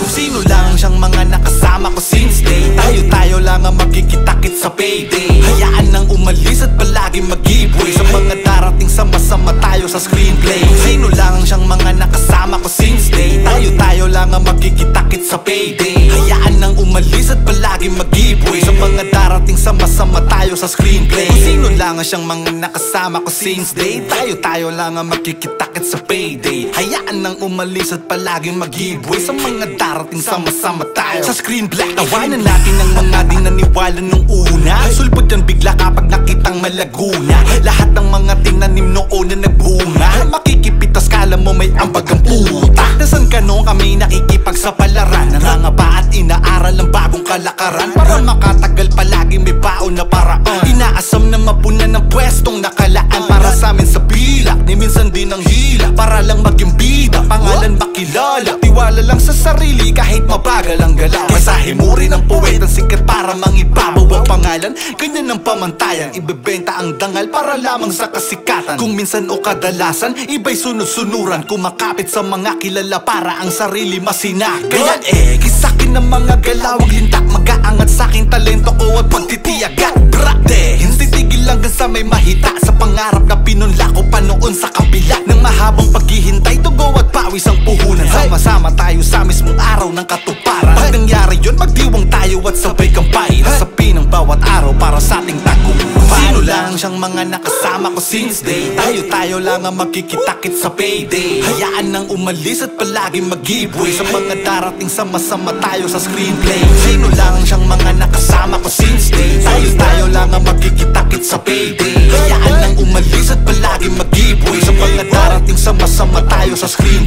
Sino lang siyang mga nakasama ko since day Tayo lang ang magkikita-kit sa payday. Hayaan nang umalis at palagi mag-giveaway sa mga darating sama-sama tayo sa screenplay. Sino lang siyang mga nakasama ko since day Tayo lang ang magkikita-kit sa payday. Hayaan nang umalis at palagi mag-giveaway sa mga darating sama-sama tayo sa screenplay. Sino lang siyang mga nakasama ko since day Tayo lang ang magkikita-kit sa payday. Hayaan nang umalis at palagi mag-giveaway sa mga darating sama-sama tayo sa screenplay. Tawanan natin ang mga di naniwala nung una. Sulpot yan bigla kapag nakitang malaguna. Lahat ng mga tinanim noon na nagbunga. Makikipitas kala mo may ambag ang puta. Nasaan ka noong kami nakikipagsapalaran? Nangangapa at inaaral ng bagong kalakaran para makatagal palagi may baon na paraan. Inaasam na mapunan ng pwestong nakalaan para sa amin sa pilak. Ni minsan din ang hila para lang maging bida. Pangalan makilala, tiwala lang sa sarili kahit mabagal ang galaw. Mensahe mo rin ang puwet ang sikat para mangibabaw ang pangalan. Ganyan ang pamantayan, ibebenta ang dangal para lamang sa kasikatan. Kung minsan o kadalasan, iba'y sunod-sunuran. Kumakapit sa mga kilala para ang sarili masinagot. Ganyan kisakin ng mga galawang lintak. Mag-aangat sa'king talento ko at pagtitiyaga. Brate, hindi tigil hanggang sa may mahita. Sa pangarap na pinunla ko pa noon sa kabila ng mahabang paghihintay, tugo at pawis ang puhunan. Sama-sama tayo sa mismong araw ng katuparan. Pag nangyari yun, magdiwang tayo at sabay kampay. Nasapi ng bawat araw para sa ating tagumpay. Sino lang siyang mga nakasama ko since day Tayo lang ang magkikita-kit sa payday. Hayaan nang umalis at palagi mag-giveaway sa mga darating sama-sama tayo sa screenplay. Sino lang siyang mga nakasama ko since day Tayo lang ang magkikita-kit sa payday. Hayaan nang umalis at palagi mag-giveaway sa mga darating sama-sama tayo sa screenplay.